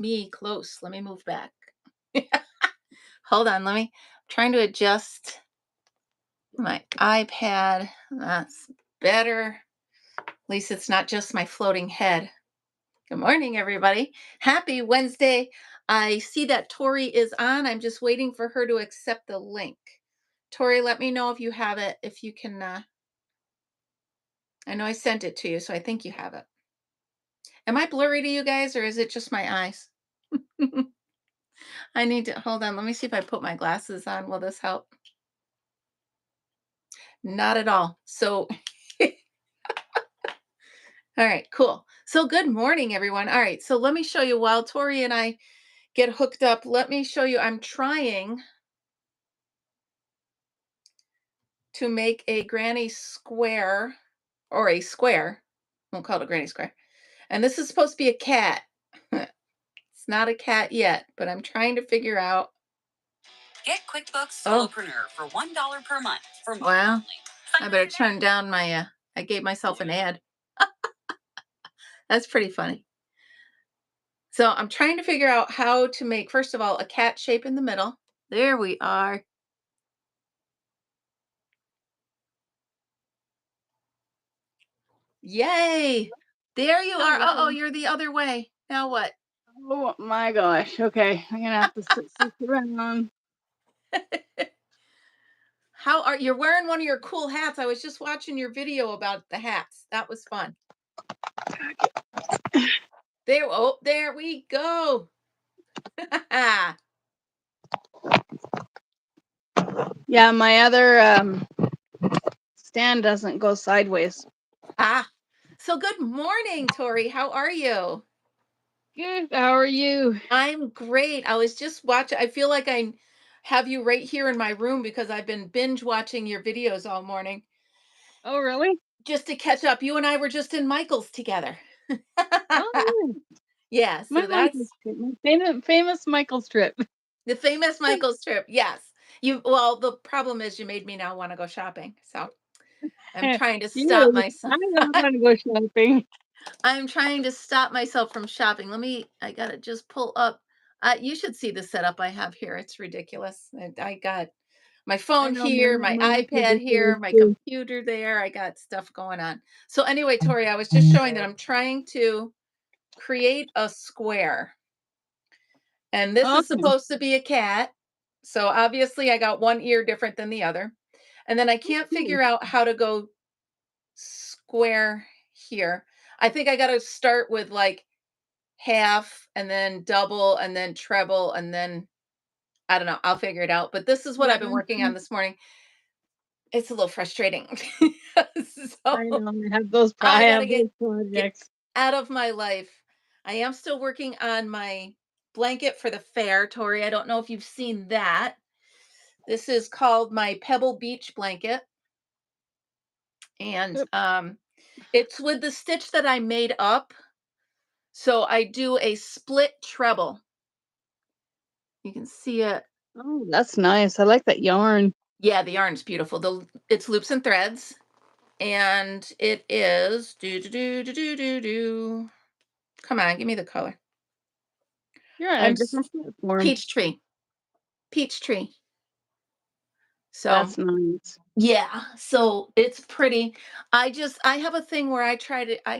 me close. Let me move back. Hold on. Trying to adjust my iPad. That's better. At least it's not just my floating head. Good morning, everybody. Happy Wednesday. I see that Tori is on. I'm just waiting for her to accept the link. Tori, let me know if you have it, if you can. I know I sent it to you, so I think you have it. Am I blurry to you guys, or is it just my eyes? I need to, hold on. Let me see if I put my glasses on. Will this help? Not at all. So, all right, cool. So good morning, everyone. All right, so let me show you while Tori and I get hooked up. Let me show you. I'm trying to make a granny square, or a square. Won't call it a granny square. And this is supposed to be a cat. It's not a cat yet, but I'm trying to figure out. Get QuickBooks Solopreneur for $1 per month. Wow. I better turn down my, I gave myself an ad. That's pretty funny. So I'm trying to figure out how to make, first of all, a cat shape in the middle. There we are. Yay. There you are. Uh-oh, you're the other way. Now what? Oh my gosh. Okay. I'm gonna have to sit around. How are you're wearing one of your cool hats? I was just watching your video about the hats. That was fun. There we go. Yeah, my other stand doesn't go sideways. So good morning, Tori. How are you? Good. How are you? I'm great. I was just watching. I feel like I have you right here in my room because I've been binge watching your videos all morning. Oh, really? Just to catch up. You and I were just in Michael's together. Oh, Yeah, my so that's Michael's trip. My famous Michael's trip. the famous Michael's trip. Yes. Well, the problem is you made me now want to go shopping. So I'm trying to stop You. myself. I don't want to go shopping. I'm trying to stop myself from shopping. I got to just pull up. You should see the setup I have here. It's ridiculous. I got my I phone know here, my mine's iPad ridiculous here, my too. computer there. I got stuff going on. So anyway, Tori, I was just showing that I'm trying to create a square. And this is Okay. supposed to be a cat. So obviously I got one ear different than the other. And then I can't figure out how to go square here. I think I got to start with like half and then double and then treble and then I don't know. I'll figure it out. But this is what Yeah, I've been working on this morning. It's a little frustrating. I So know. I I got to have those get projects. out of my life. I am still working on my blanket for the fair, Tori. I don't know if you've seen that. This is called my Pebble Beach blanket. And Yep. it's with the stitch that I made up. So I do a split treble. You can see it. Oh, that's nice. I like that yarn. Yeah, the yarn's beautiful. It's loops and threads. And it is do do do do do do do. Come on, give me the color. You're on a I'm different platform. peach tree. Peach tree. So That's nice. yeah, so it's pretty. I have a thing where I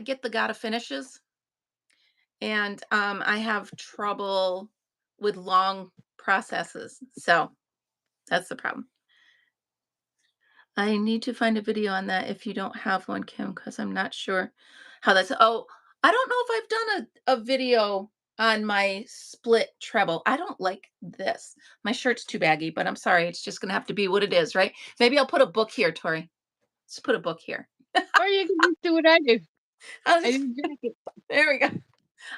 get the gotta finishes, and I have trouble with long processes. So that's the problem. I need to find a video on that if you don't have one, Kim, because I'm not sure how that's. Oh, I don't know if I've done a video on my split treble. I don't like this. My shirt's too baggy, but I'm sorry. It's just gonna have to be what it is, right? Maybe I'll put a book here, Tori. Let's put a book here. Or you can just do what I do. I'll I just do jacket. there we go.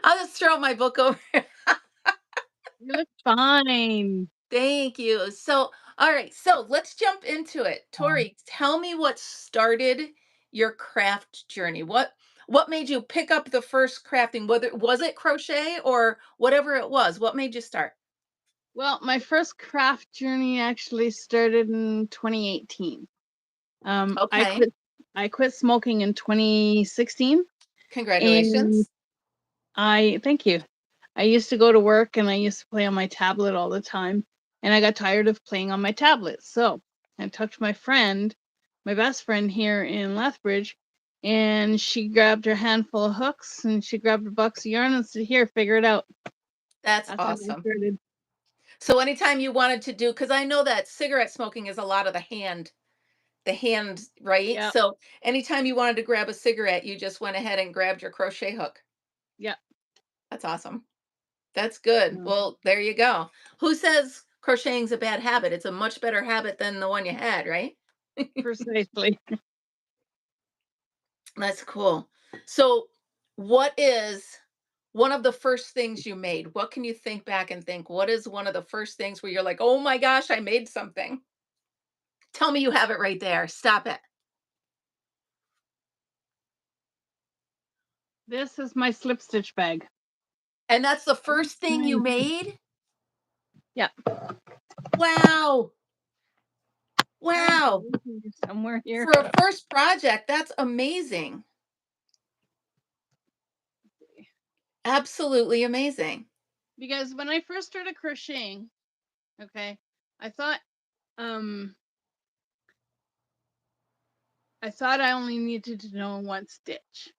I'll just throw my book over. You look fine. Thank you. So, all right. So let's jump into it. Tori, tell me what started your craft journey. What made you pick up the first crafting? Whether was it crochet or whatever it was? What made you start? Well, my first craft journey actually started in 2018. Um, I Okay. quit I quit smoking in 2016, and Congratulations. I thank you. I used to go to work and I used to play on my tablet all the time, and I got tired of playing on my tablet. So I talked to my friend, my best friend here in Lethbridge, and she grabbed her handful of hooks and she grabbed a box of yarn and said, "Here, figure it out." That's That's how I awesome. started. So anytime you wanted to do, because I know that cigarette smoking is a lot of the hand, right? Yeah, So anytime you wanted to grab a cigarette, you just went ahead and grabbed your crochet hook. yeah. That's awesome. That's good. No, Well, there you go. Who says crocheting's a bad habit? It's a much better habit than the one you had, right? precisely. That's cool. So, what is one of the first things you made? What can you think back and think? What is one of the first things where you're like, "Oh my gosh, I made something." Tell me you have it right there. Stop it. This is my slip stitch bag. And that's the First first thing you time. made? Yeah, Wow. I have it Wow. right here somewhere here. For a first project, that's amazing. Absolutely amazing. Because when I first started crocheting, okay, I thought um I thought I only needed to know one stitch.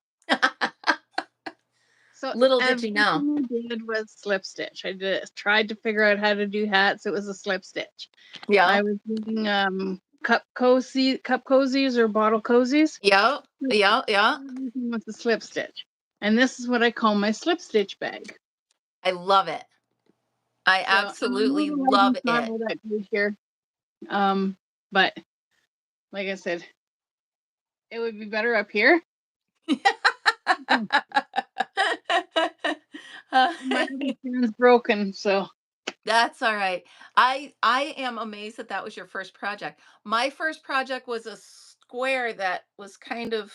So Little did you everything know. I did was slip stitch. Tried to figure out how to do hats. It was a slip stitch. Yeah. I was doing cup cozies or bottle cozies. Yeah. Yeah. Yeah. Everything was a slip stitch. And this is what I call my slip stitch bag. I love it. I So and I know absolutely the love lighting's not it. all that good here. But like I said, it would be better up here. Oh, my other stand's broken, so That's all right. I am amazed that that was your first project. My first project was a square that was kind of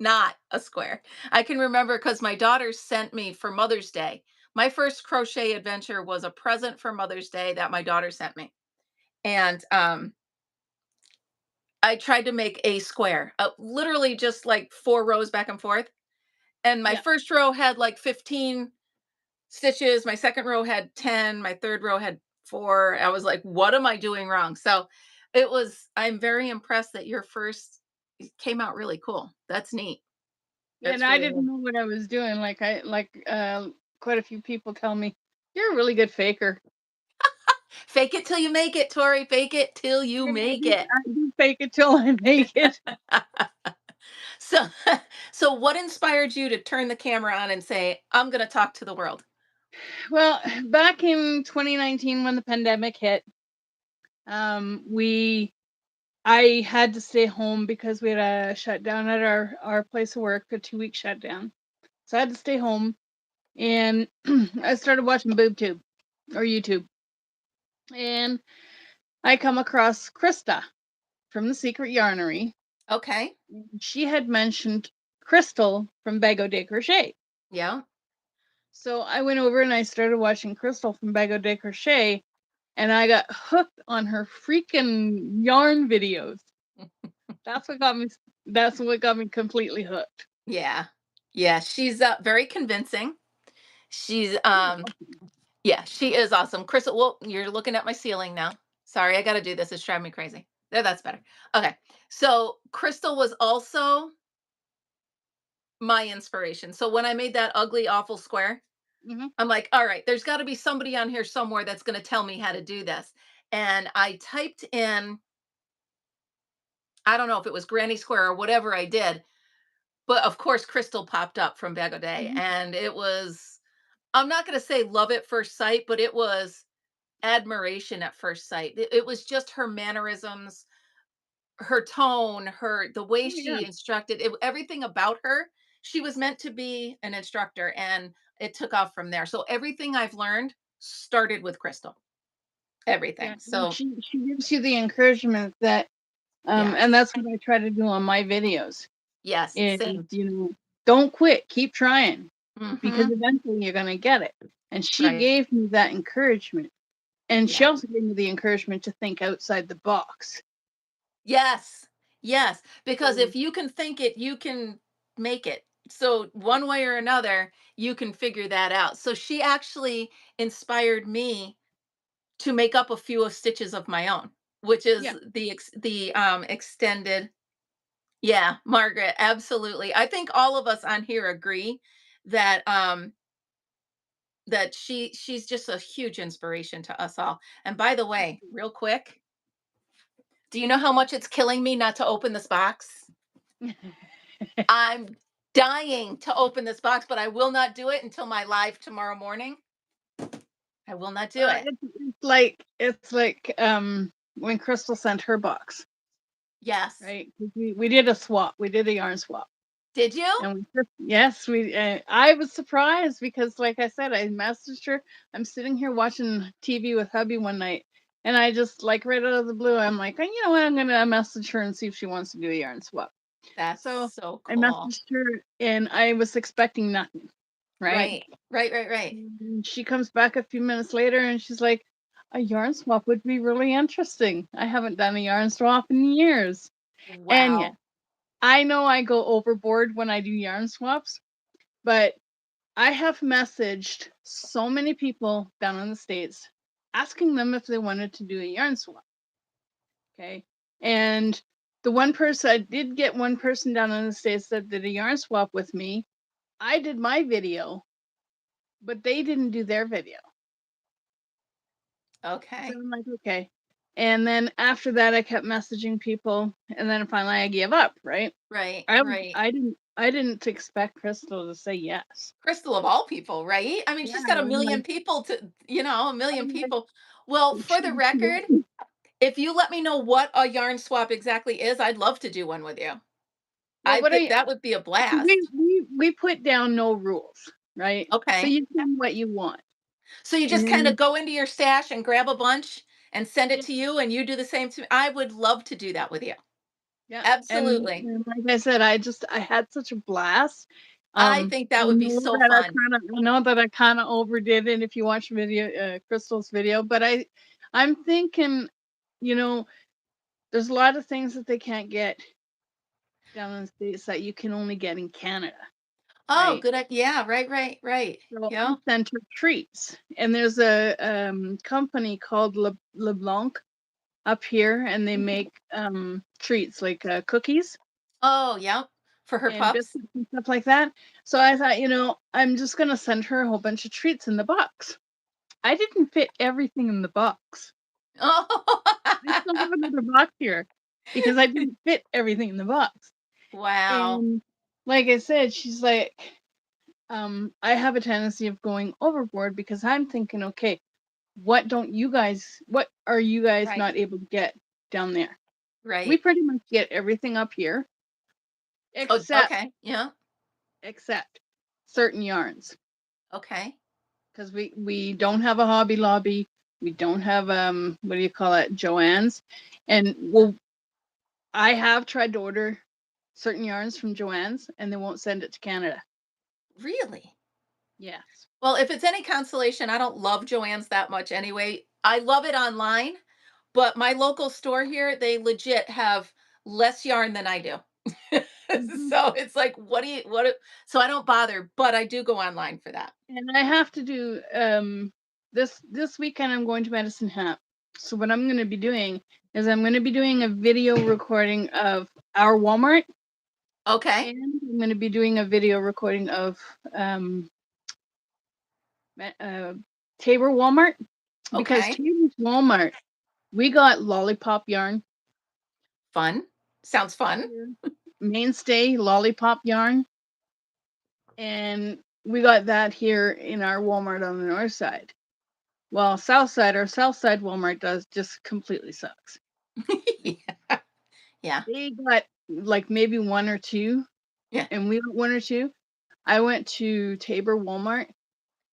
not a square. I can remember because my daughter sent me for Mother's Day. My first crochet adventure was a present for Mother's Day that my daughter sent me. And I tried to make a square, literally just like 4 rows back and forth. And my yeah. first row had like 15 stitches. My second row had 10. My third row had 4. I was like, what am I doing wrong? So I'm very impressed that your first came out really cool. That's neat. Yeah, and That's I really didn't neat. know what I was doing. Quite a few people tell me, "You're a really good faker." Fake it till you make it, Tori. Fake it till you And make it. I do fake it till I make it. So, so what inspired you to turn the camera on and say, I'm going to talk to the world? Well, back in 2019 when the pandemic hit, we I had to stay home because we had a shutdown at our place of work, a 2-week shutdown. So I had to stay home, and I started watching BoobTube or YouTube, and I come across Krista from the Secret Yarnery. Okay. She had mentioned Crystal from Bago de Crochet. Yeah. So I went over and I started watching Crystal from Bago de Crochet, and I got hooked on her freaking yarn videos. That's what got me. That's what got me completely hooked. Yeah. Yeah. She's very convincing. She's yeah, she is awesome. Crystal, well, you're looking at my ceiling now. Sorry, I got to do this. It's driving me crazy. There, that's better. Okay. So Crystal was also my inspiration. So when I made that ugly, awful square, Hmm. I'm like, all right, there's got to be somebody on here somewhere that's going to tell me how to do this. And I typed in, I don't know if it was Granny Square or whatever I did, but of course, Crystal popped up from Bag of Day. Hmm. And it was, I'm not going to say love at first sight, but it was admiration at first sight. It was just her mannerisms, her tone, the way Oh yeah, she instructed, everything about her. She was meant to be an instructor, and it took off from there. So everything I've learned started with Crystal. yeah. Everything. And So she gives you the encouragement that, yes, and that's what I try to do on my videos. yes, Is same. don't quit, keep trying, because Hmm. eventually you're gonna get it. And she Right. gave me that encouragement, and she Yeah. also gave me the encouragement to think outside the box. Yes. Yes. Because So if you can think it, you can make it. So one way or another, you can figure that out. So she actually inspired me to make up a few of stitches of my own, which Yeah. is the extended. Yeah, Margaret, absolutely. I think all of us on here agree that that she's just a huge inspiration to us all. And by the way, real quick, do you know how much it's killing me not to open this box? I'm dying to open this box, but I will not do it until my live tomorrow morning. I will not do it. It's like when Crystal sent her box, Yes. right? 'Cause we did a swap. We did a yarn swap. Did you? And yes, I was surprised because, like I said, I messaged her. I'm sitting here watching TV with hubby one night, and I just like right out of the blue, I'm like, you know what? I'm gonna message her and see if she wants to do a yarn swap. That's So so I cool. messaged her, and I was expecting nothing, right? Right. Right, right, right. And she comes back a few minutes later, and she's like, "A yarn swap would be really interesting. I haven't done a yarn swap in years." And yeah, Wow. I know I go overboard when I do yarn swaps, but I have messaged so many people down in the States asking them if they wanted to do a yarn swap. Okay. And the one person, I did get one person down in the States that did a yarn swap with me. I did my video, but they didn't do their video. So Okay. I'm like, okay. And then after that, I kept messaging people, and then finally I gave up. Right? Right, I was, right. I didn't expect Crystal to say yes. Crystal of all people, right? I mean, Yeah, she's got a I'm million like, people to, a million I'm like, people. Well, for the record, if you let me know what a yarn swap exactly is, I'd love to do one with you. well, what I That would be a So we blast. we we put down no rules, right? So Okay. you can do what you want. So you just kind of And go into your stash and grab a bunch and send it yeah, to you and you do the same to me. I would love to do that with you. yeah. Absolutely. And like I said, I had such a blast. I think that would be so fun. I know that I kind of overdid it if you watch video Crystal's video, but I'm thinking, you know, there's a lot of things that they can't get down in the States that you can only get in Canada, Oh, right? good. Yeah, right, right, right. So I Yeah. sent her treats, and there's a company called LeBlanc up here, and they Mhm. make treats like cookies Oh, yep. For her and pups. biscuits and stuff like that. So I thought, I'm just gonna send her a whole bunch of treats in the box. I didn't fit everything in the box. Oh, I still have another box here because I didn't fit everything in the box. wow. And like I said, she's like, I have a tendency of going overboard because I'm thinking, okay, what are you guys Right, not able to get down there? We right. pretty much get everything up here Oh, except okay. Yeah. except certain yarns Okay. because we don't have a Hobby Lobby. We don't have what do you call it, Joann's, and well, I have tried to order certain yarns from Joann's and they won't send it to Canada. Really? Yes. Well, if it's any consolation, I don't love Joann's that much anyway. I love it online, but my local store here, they legit have less yarn than I do. Mhm. So it's like, so I don't bother, but I do go online for that. And I have to do this weekend I'm going to Medicine Hat. So what I'm going to be doing is I'm going to be doing a video recording of our Walmart, Okay. and I'm going to be doing a video recording of um uh, Tabor Walmart, because Okay. Tabor's Walmart, we got lollipop yarn Fun. Sounds fun. here, mainstay lollipop yarn, and we got that here in our Walmart on the north side. Well, our south side Walmart does just completely sucks. Yeah. Yeah. They got like maybe one or two, Yeah. and we got one or two. I went to Tabor Walmart,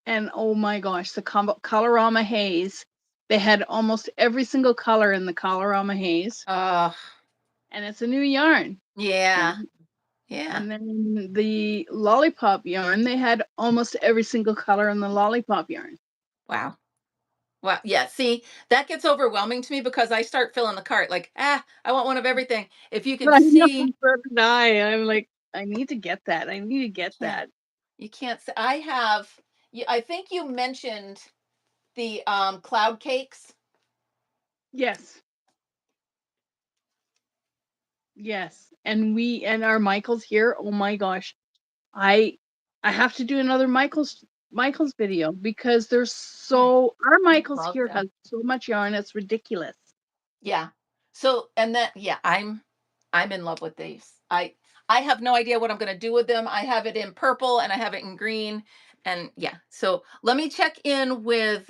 and oh my gosh, the Colorama Haze. They had almost every single color in the Colorama Haze, Uh, and it's a new yarn. yeah. Right? Yeah. And then the lollipop yarn, they had almost every single color in the lollipop yarn. Wow. Well, yeah, see, that gets overwhelming to me because I start filling the cart like, I want one of everything. If you could I know, see, so did I. I'm like, I need to get that. I need to get Can't that. you can't s I have I think you mentioned the, cloud cakes. Yes. Yes. And our Michaels here, oh my gosh. I I have to do another Michaels video because there's I so our Michaels love here has them. so much yarn, it's ridiculous. Yeah. So and then yeah, I'm in love with these. I have no idea what I'm gonna do with them. I have it in purple and I have it in green. And yeah, so let me check in with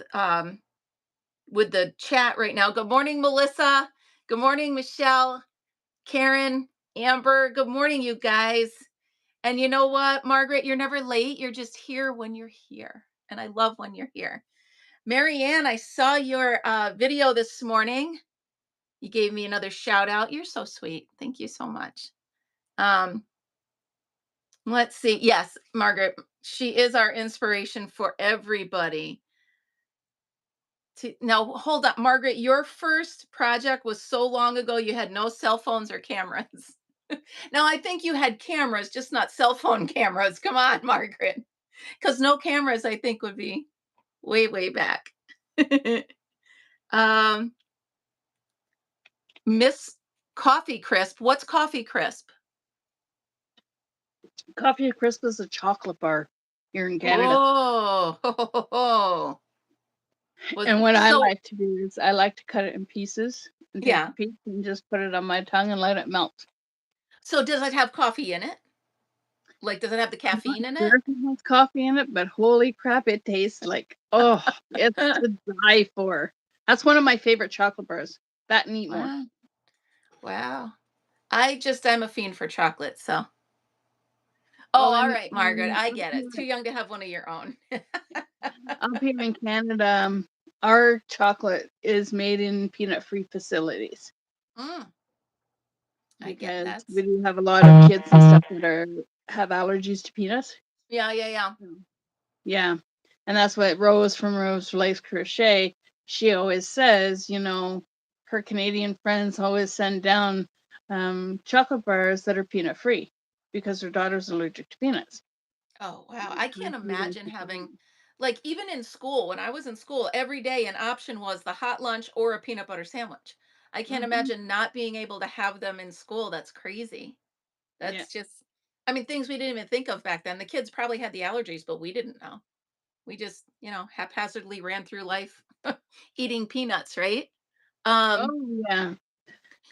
the chat right now. Good morning, Melissa. Good morning, Michelle, Karen, Amber. Good morning, you guys. And you know what, Margaret, you're never late. You're just here when you're here. And I love when you're here. Marianne, I saw your video this morning. You gave me another shout out. You're so sweet. Thank you so much. Um, let's see. Yes, Margaret, she is our inspiration for everybody. Now, hold up, Margaret. Your first project was so long ago. You had no cell phones or cameras. Now, I think you had cameras, just not cell phone cameras. Come on, Margaret. Because no cameras, I think, would be way, way back. um, Miss Coffee Crisp. What's Coffee Crisp? Coffee Crisp is a chocolate bar here in Canada. Oh, was And what I so like to do is I like to cut it in pieces and take a yeah. piece and just put it on my tongue and let it melt. So does it have coffee in it? Like, does it have the I'm not caffeine in it? sure if it has coffee in it, but holy crap, it tastes like, oh, it's to die for. That's one of my favorite chocolate bars. That and eat more. Wow, wow. I'm a fiend for chocolate. So, Well, oh, all right, Margaret, I up get it. here, Too young to have one of your own. up here in Canada, our chocolate is made in peanut-free facilities Mm, I get because that. we do have a lot of kids and stuff that have allergies to peanuts. Yeah, yeah, yeah. Yeah. And that's what Rose from Rose Lace Crochet, she always says, her Canadian friends always send down chocolate bars that are peanut free because their daughter's allergic to peanuts. Oh, wow. They I can't can't eat them imagine for having, them. like, even in school, when I was in school, every day an option was the hot lunch or a peanut butter sandwich. I can't Mhm. imagine not being able to have them in school. That's crazy. Yeah. That's just, I mean, things we didn't even think of back then. The kids probably had the allergies, but we didn't know. We just, haphazardly ran through life eating peanuts, right? Um, Oh, yeah.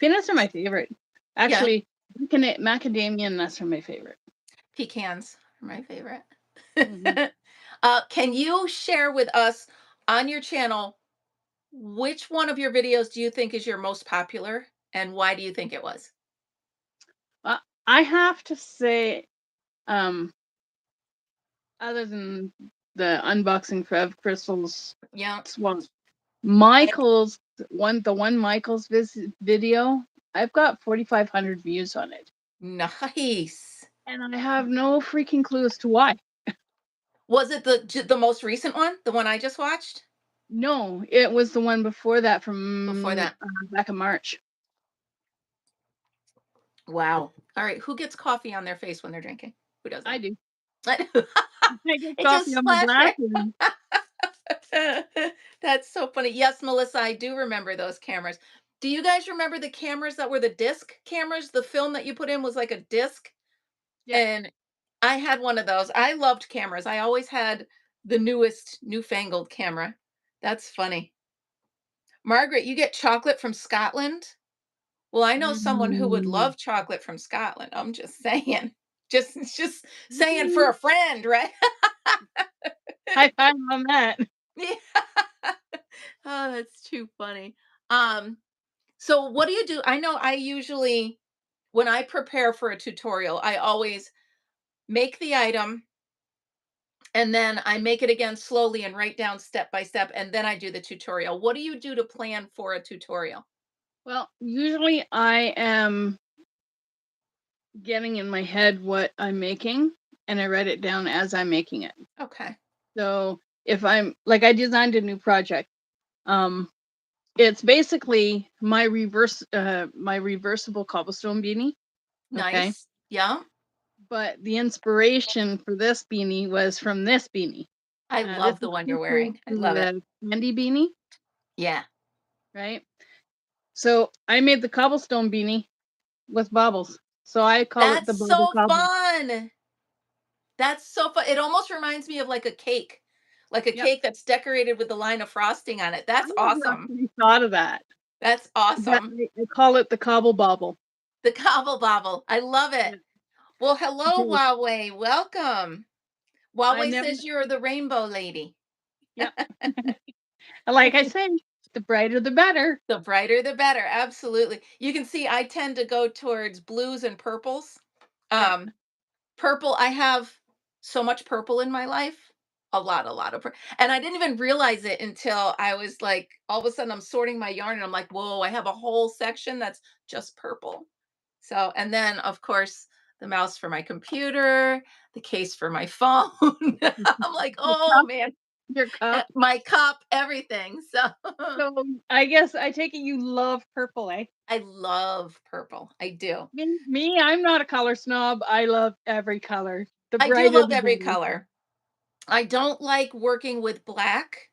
Peanuts are my favorite. yeah, Actually, macadamia nuts are my favorite. pecans are my favorite. Mhm. Can you share with us on your channel which one of your videos do you think is your most popular and why do you think it was? I have to say, um, other than the unboxing of crystals Yeah. swamp, I- the one Michael's video, I've got 4,500 views on it, Nice. and I have no freaking clue as to why. Was it the most recent one, the one I just watched? No, it was the one before that Before from that. back in March. Wow. All right. Who gets coffee on their face when they're drinking? Who does I that? do. I get It coffee just on my splashed right. glasses. That's so funny. Yes, Melissa, I do remember those cameras. Do you guys remember the cameras that were the disc cameras? The film that you put in was like a disc. Yeah. And I had one of those. I loved cameras. I always had the newest, newfangled camera. That's funny. Margaret, you get chocolate from Scotland? Well, I know someone who would Mm. love chocolate from Scotland. I'm just saying. Just saying for Mm. a friend, right? High five on that. Yeah. Oh, that's too funny. Um, so what do you do? I know I usually when I prepare for a tutorial, I always make the item and then I make it again slowly and write down step by step and then I do the tutorial. What do you do to plan for a tutorial? Well, usually I am getting in my head what I'm making, and I write it down as I'm making it. Okay. So if I'm like I designed a new project. Um, it's basically my reversible cobblestone beanie. Okay. Nice. Yeah. but the inspiration for this beanie was from this beanie. I This love the is one you're also wearing. I love it. the candy beanie, Yeah. right? So I made the cobblestone beanie with baubles. So I call it That's the bauble so cobble. fun. That's so fun. It almost reminds me of like a Yep. cake that's decorated with a line of frosting on it. I That's never awesome. actually thought of that. That's But awesome. I call it the cobble bauble. The cobble bobble. I love it. Yeah. Well, hello, Because Huawei. Welcome. I Huawei never says you're the rainbow lady. yep. Like I say, the brighter the better. The brighter the better. Absolutely. You can see I tend to go towards blues and purples. Yep. Um, Purple, I have so much purple in my life. A lot of and I didn't even realize it until I was like, all of a sudden I'm sorting my yarn and I'm like, whoa, I have a whole section that's just purple. So, and then of course, the mouse for my computer, the case for my phone. I'm like, Your oh cup, man, your cup. my cup, everything. So So I guess I take it you love purple, eh? I love purple. I do. Me, I'm not a color snob. I love every color. The I do brighter love the every better. color. I don't like working with black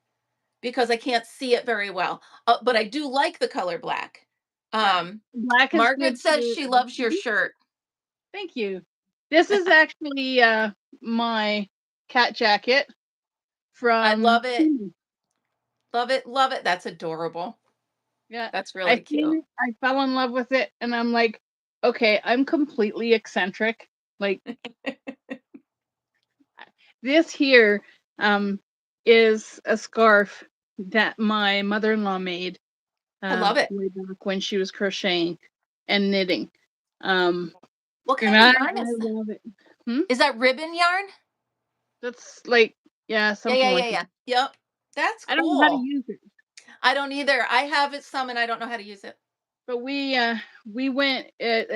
because I can't see it very well. But I do like the color black. Yeah. Um, Black is Margaret good says for she loves your shirt. thank you. This is actually my cat jacket I from love it. Temu. Love it. Love it. That's adorable. Yeah. That's I really seen cute. it, I fell in love with it, and I'm like, okay, I'm completely eccentric. Like this here um is a scarf that my mother-in-law made I love it. way back when she was crocheting and knitting. Um, What and kind of I yarn is that? love it. Hmm? Is that ribbon yarn? That's like, yeah, Yeah, something yeah, yeah, like that. yeah. Yep. That's I don't know how to cool. use it, I don't either. I have it some and I don't know how to use it. but we went at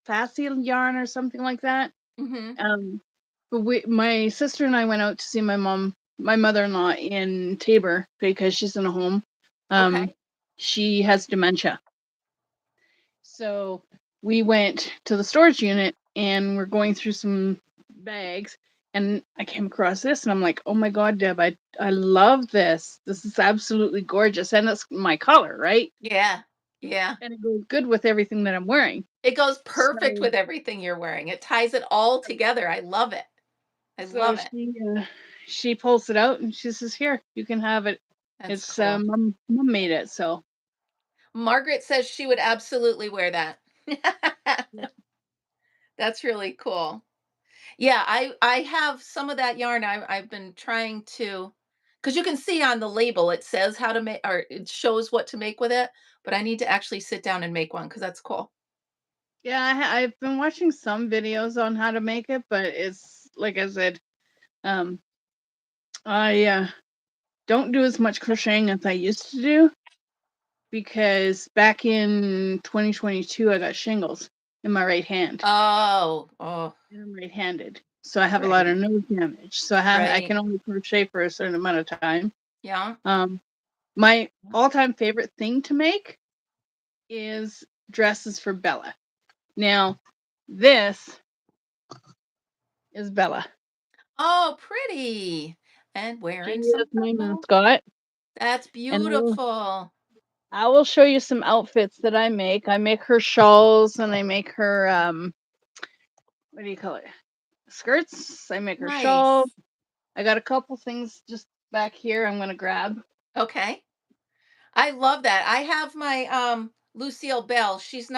facile yarn or something like that. Hmm. Um, but my sister and I went out to see my mother-in-law in Tabor because she's in a home. Um, Okay. she has dementia. So we went to the storage unit and we're going through some bags and I came across this and I'm like, oh my God, Deb, I love this. This is absolutely gorgeous. And it's my color, right? Yeah. Yeah. And it goes good with everything that I'm wearing. It goes perfect So with everything you're wearing. It ties it all together. I love it. I so love it. she pulls it out and she says, here, you can have it. That's It's cool. mom made it. So Margaret says she would absolutely wear that. yeah. That's really cool. Yeah, I have some of that yarn. I've been trying to, because you can see on the label it says how to make, or it shows what to make with it. But I need to actually sit down and make one because that's cool. Yeah, I've been watching some videos on how to make it, but it's like I said, um, I don't do as much crocheting as I used to do because back in 2022 I got shingles in my right hand Oh, oh, and I'm right-handed. So I have a lot right, of nerve damage. So I right. can only crochet for a certain amount of time. Yeah. Um, my all-time favorite thing to make is dresses for Bella. Now, this is Bella. Oh, pretty. And She wearing is some my purple. mascot, That's and beautiful. I will show you some outfits that I make. I make her shawls and I make her what do you call it? Skirts. I make her shawls. Nice. I got a couple things just back here I'm gonna grab. Okay. I love that. I have my Lucille Bell. She's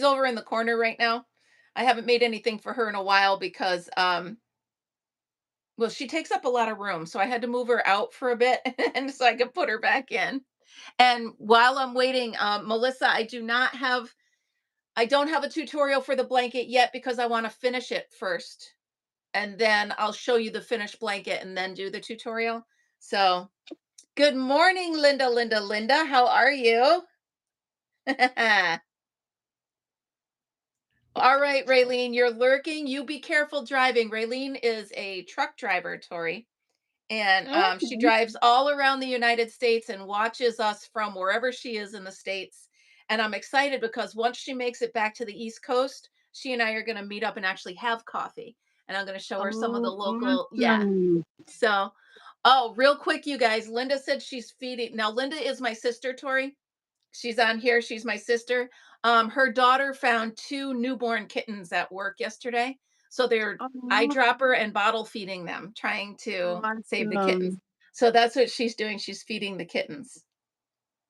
over in the corner right now. I haven't made anything for her in a while because well, she takes up a lot of room, so I had to move her out for a bit and so I could put her back in. And while I'm waiting, Melissa, I don't have a tutorial for the blanket yet because I want to finish it first. And then I'll show you the finished blanket and then do the tutorial. So, good morning, Linda, Linda, Linda. How are you? All right, Raylene, you're lurking. You be careful driving. Raylene is a truck driver, Tori, and she Okay. drives all around the United States and watches us from wherever she is in the States. And I'm excited because once she makes it back to the East Coast, she and I are going to meet up and actually have coffee. And I'm going to show her some of the Oh, local, yeah. awesome. So, oh, real quick, you guys, Linda said she's feeding. Now, Linda is my sister, Tori. She's on here. She's my sister. Her daughter found two newborn kittens at work yesterday. So they're Oh, eyedropper and bottle feeding them, trying to save the kittens. awesome. So that's what she's doing. She's feeding the kittens.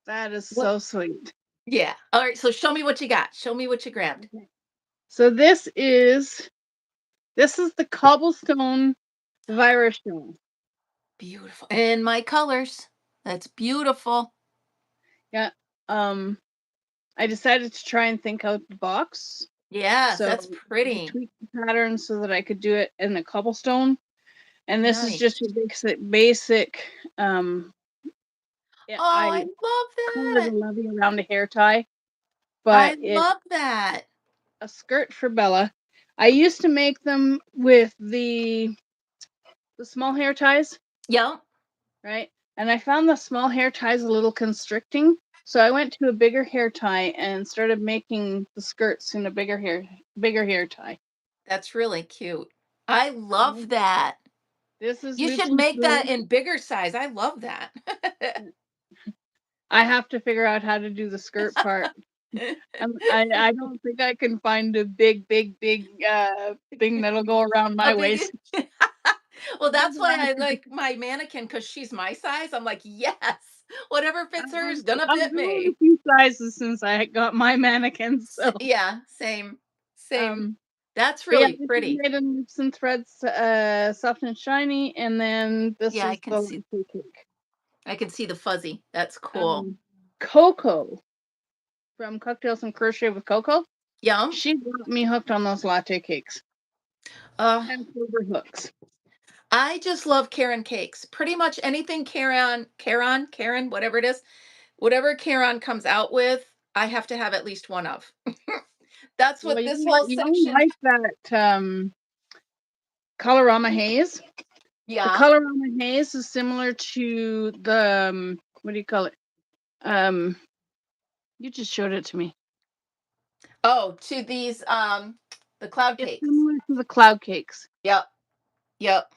That is What? so sweet. Yeah. All right. So show me what you got. Show me what you grabbed. Okay. So this is the cobblestone virus show. Beautiful. And my colors. That's beautiful. Yeah. Um, I decided to try and think out the box. Yes, So that's I pretty. tweaked the pattern so that I could do it in the cobblestone. And this is Nice. just your basic yeah, Oh, I I love call it that. a levy around a hair tie, I but it's love that. a skirt for Bella. I used to make them with the small hair ties, Yep. right? And I found the small hair ties a little constricting. So I went to a bigger hair tie and started making the skirts in a bigger hair tie. That's really cute. I love Mhm. that. This is You should Lucy's make that room. in bigger size. I love that. I have to figure out how to do the skirt part. I don't think I can find a big thing that'll go around A my big waist. Well, This that's one why I I think like my mannequin because she's my size. I'm like, yes, whatever fits her is gonna I've fit grown a me. few sizes since I got my mannequin, so Yeah, same, same. um That's but yeah, really this is pretty. made in loops and threads, soft and shiny, and then this Yeah, is the latte cake. I can see the fuzzy. That's cool. Um Coco from Cocktails and Crochet with Coco. Yum. She got me hooked on those latte cakes Uh, and silver hooks. I just love Karen cakes. Pretty much anything Karen, whatever it is, whatever Karen comes out with, I have to have at least one of. That's Well, what this whole you'll section. like that Colorama Haze. The Yeah. Colorama Haze is similar to the what do you call it? Um, you just showed it to me. Oh, to these the cloud It's cakes. similar to the cloud cakes. Yep. Yep.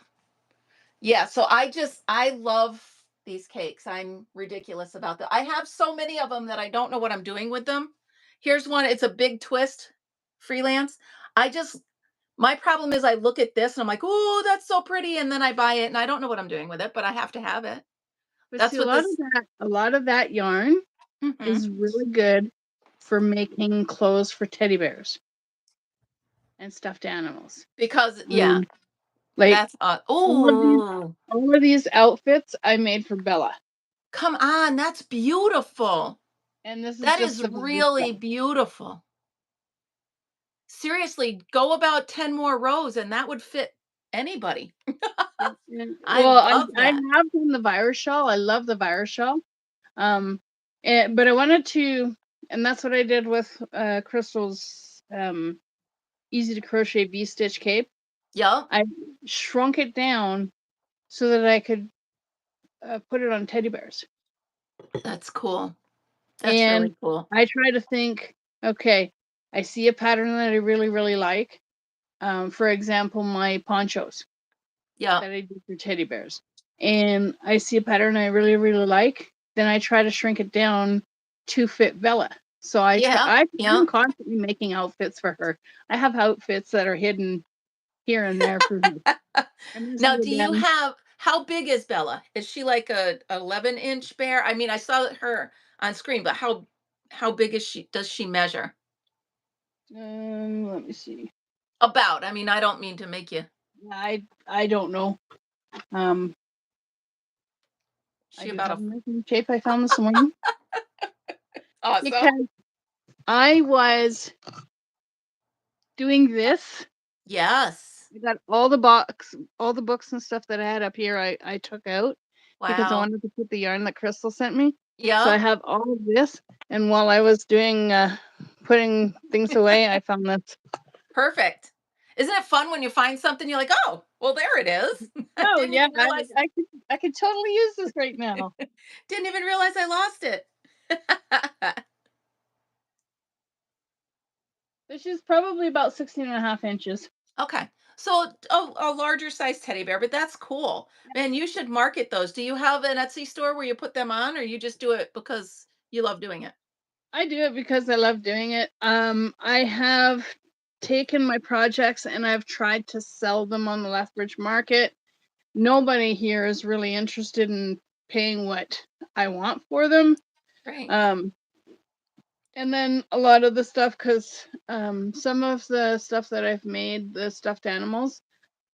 Yeah, so I love these cakes. I'm ridiculous about that. I have so many of them that I don't know what I'm doing with them. Here's one. It's a big twist freelance. I just My problem is I look at this and I'm like, "Oh, that's so pretty," and then I buy it and I don't know what I'm doing with it, but I have to have it. But see, That's what this. a lot of that yarn Mhm. is really good for making clothes for teddy bears and stuffed animals. Because yeah, Um, like that's all of these, oh, all of these outfits I made for Bella, come on, that's beautiful. and this is That just is the baby really stuff. beautiful. Seriously, go about 10 more rows and that would fit anybody. Yeah, and I well, love I that. have done the virus shawl. I love the virus shawl. But I wanted to, and that's what I did with Crystal's easy to crochet V-stitch cape. Yup, I shrunk it down so that I could put it on teddy bears. that's cool. That's And really cool. I try to think, okay, I see a pattern that I really, really like. For example, my ponchos Yup. that I do for teddy bears. And I see a pattern I really, really like. Then I try to shrink it down to fit Bella. So Yeah, I'm yep. constantly making outfits for her. I have outfits that are hidden here and there for her. And this Now, is do you again, have how big is Bella? Is she like a 11-inch bear? I mean, I saw her on screen, but how big is she? Does she measure? let me see. About. I mean, I don't mean to make you. I don't know. Um, I She do about have a a measuring tape I found this morning awesome. because I was doing this. Yes. I got all the books and stuff that I had up here. I took out because I Wow. wanted to put the yarn that Crystal sent me. So I Yep. have all of this, and while I was doing putting things away, I found this. Perfect. Isn't it fun when you find something you're like, oh, well, there it is. Oh didn't yeah, even realize I could totally use this right now. didn't even realize I lost it. This is probably about 16.5 inches. Okay. So a larger size teddy bear, but that's cool. Man, you should market those. Do you have an Etsy store where you put them on, or you just do it because you love doing it? I do it because I love doing it. I have taken my projects and I've tried to sell them on the Lethbridge market. Nobody here is really interested in paying what I want for them. Right. Um, and then a lot of the stuff, because some of the stuff that I've made, the stuffed animals,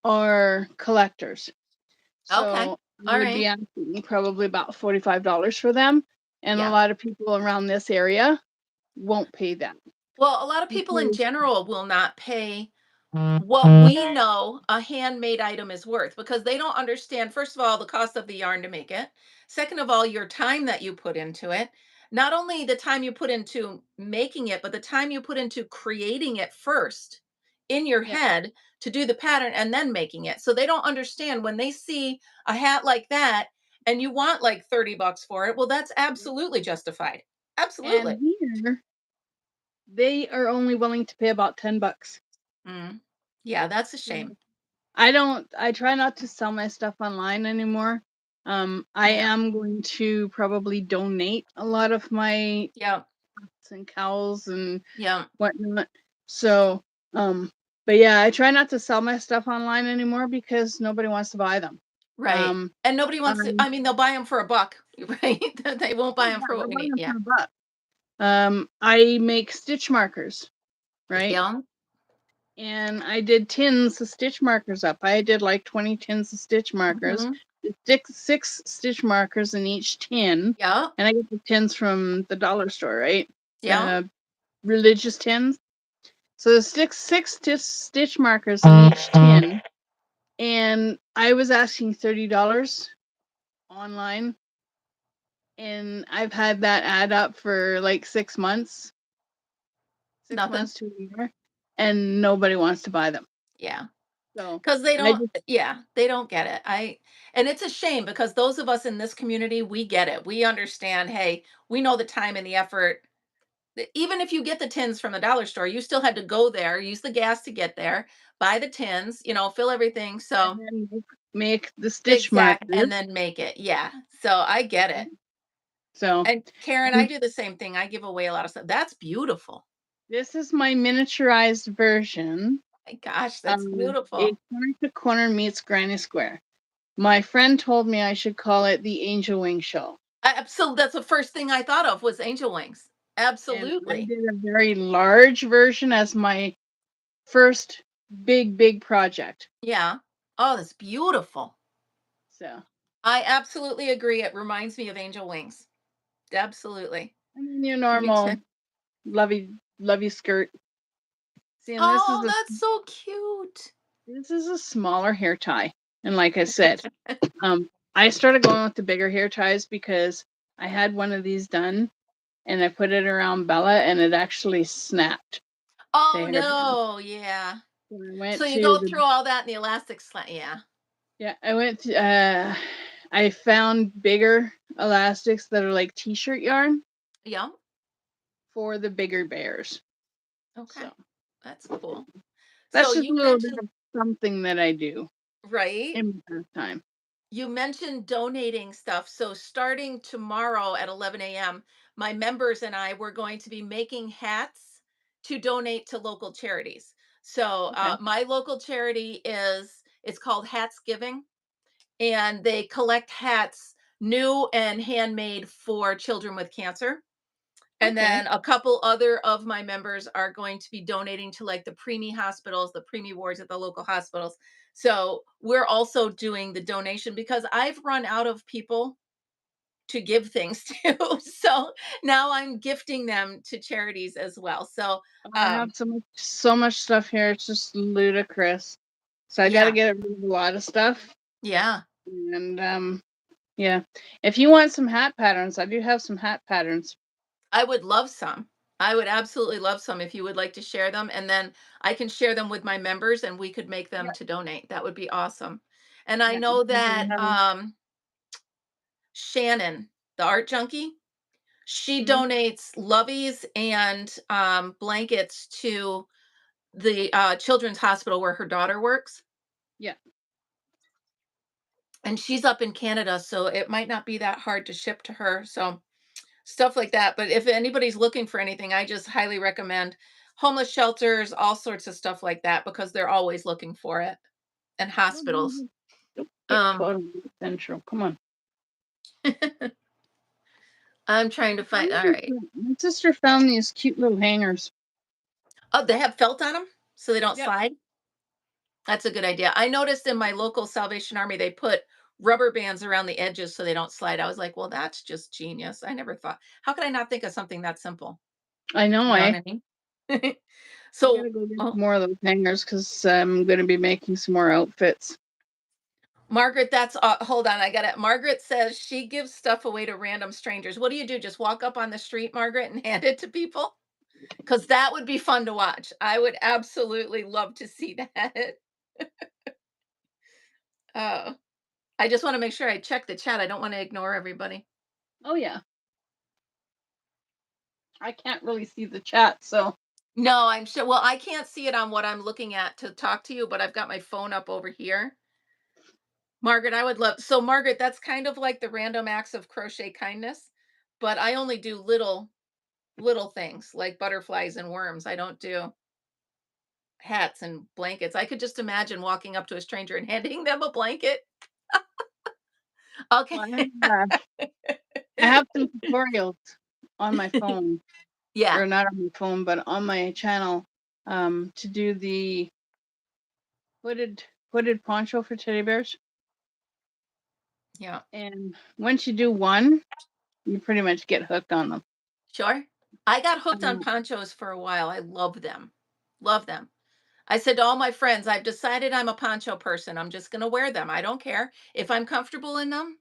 are collectors. Okay. So I All would be right. asking probably about $45 for them. And a Yeah. lot of people around this area won't pay that Well, a lot of people in because general will not pay what we know a handmade item is worth because they don't understand, first of all, the cost of the yarn to make it. Second of all, your time that you put into it. Not only the time you put into making it, but the time you put into creating it first in your yeah, head to do the pattern and then making it. So they don't understand when they see a hat like that and you want like 30 bucks for it. Well, that's absolutely justified. and Absolutely. here they are only willing to pay about $10. Mm. Yeah, that's a So shame. I try not to sell my stuff online anymore. I Yeah. am going to probably donate a lot of my Yeah. hats and cowls and Yeah. whatnot. So, but yeah, I try not to sell my stuff online anymore because nobody wants to buy them. Right. Um, And nobody I wants to, I mean, they'll buy them for a buck, right? They won't buy them yeah, for they're what we buying need. them Yeah. for a buck. I make stitch markers, right? Yeah. And I did tins of stitch markers up. I did like 20 tins of stitch markers, Mhm. six stitch markers in each tin. Yeah. And I get the tins from the dollar store, right? Yeah. The religious tins. So there's six stitch markers in each tin. And I was asking $30 online. And I've had that add up for like 6 months, six Nothing. months to a year, and nobody wants to buy them. Yeah. So Because they I don't, just yeah, they don't get it. And it's a shame because those of us in this community, we get it. We understand, hey, we know the time and the effort. Even if you get the tins from the dollar store, you still had to go there, use the gas to get there, buy the tins, fill everything. and So, then make the stitch exact, markers. and then make it. Yeah. So I get it. So And Karen, I and do the same thing. I give away a lot of stuff. That's beautiful. this is my miniaturized version My gosh, of that's a beautiful. corner to corner meets granny square. My friend told me I should call it the angel wing show. Absolutely. That's the first thing I thought of was angel wings. And I Absolutely. did a very large version as my first big project. Yeah. Oh, that's beautiful. So I absolutely agree. It reminds me of angel wings. Absolutely. and then your Me too. normal lovey skirt. See, and Oh, that's so cute. this is a smaller hair tie. And like I said, I started going with the bigger hair ties because I had one of these done and I put it around Bella and it actually snapped the Oh hair tie. no, yeah. So So you go through all that in the elastic slant. Yeah. I went to, I found bigger elastics that are like t-shirt yarn Yeah. for the bigger bears. Okay. So That's cool. that's So just a you little bit mentioned, of something that I do right? in my free time. You mentioned donating stuff. So starting tomorrow at 11 a.m., my members and I were going to be making hats to donate to local charities. So Okay. my local charity it's called Hats Giving, and they collect hats new and handmade for children with cancer. And Okay. then a couple other of my members are going to be donating to like the preemie hospitals, the preemie wards at the local hospitals. So we're also doing the donation because I've run out of people to give things to. So now I'm gifting them to charities as well. So I have so much stuff here. It's just ludicrous. So I got to yeah, get rid of a lot of stuff. yeah. And yeah. If you want some hat patterns, I do have some hat patterns. I would love some. I would absolutely love some if you would like to share them. And then I can share them with my members and we could make them Yeah. to donate. That would be awesome. And I Yeah. know Because that I have 'em. Shannon, the art junkie, She Mhm. donates loveys and blankets to the children's hospital where her daughter works. Yeah. And she's up in Canada, so it might not be that hard to ship to her. So stuff like that. But if anybody's looking for anything, I just highly recommend homeless shelters, all sorts of stuff like that, because they're always looking for it, and hospitals. Don't get Um, caught on the central. Come on. I'm trying to find. All right. My sister found these cute little hangers. Oh, they have felt on them, so they don't Yep. slide. That's a good idea. I noticed in my local Salvation Army they put rubber bands around the edges so they don't slide. I was like, well, that's just genius. I never thought. How could I not think of something that simple? I know, You know what eh? I mean? I gotta So, go get oh, some more of those hangers because I'm gonna be making some more outfits. Margaret, that's hold on, I got it. Margaret says she gives stuff away to random strangers. What do you do? Just walk up on the street, Margaret, and hand it to people? Because that would be fun to watch. I would absolutely love to see that. Uh, I just want to make sure I check the chat. I don't want to ignore everybody. Oh yeah, I can't really see the chat, so No, I'm sure. Well, I can't see it on what I'm looking at to talk to you, but I've got my phone up over here. Margaret, I would love. So, Margaret, that's kind of like the random acts of crochet kindness, but I only do little things like butterflies and worms. I don't do hats and blankets. I could just imagine walking up to a stranger and handing them a blanket. Okay. well, I have some tutorials on my phone, Yeah. or not on my phone, but on my channel, to do the hooded poncho for teddy bears. Yeah. And once you do one, you pretty much get hooked on them. Sure. I got hooked on Um, ponchos for a while. I love them. Love them. I said to all my friends, I've decided I'm a poncho person. I'm just going to wear them. I don't care. If I'm comfortable in them,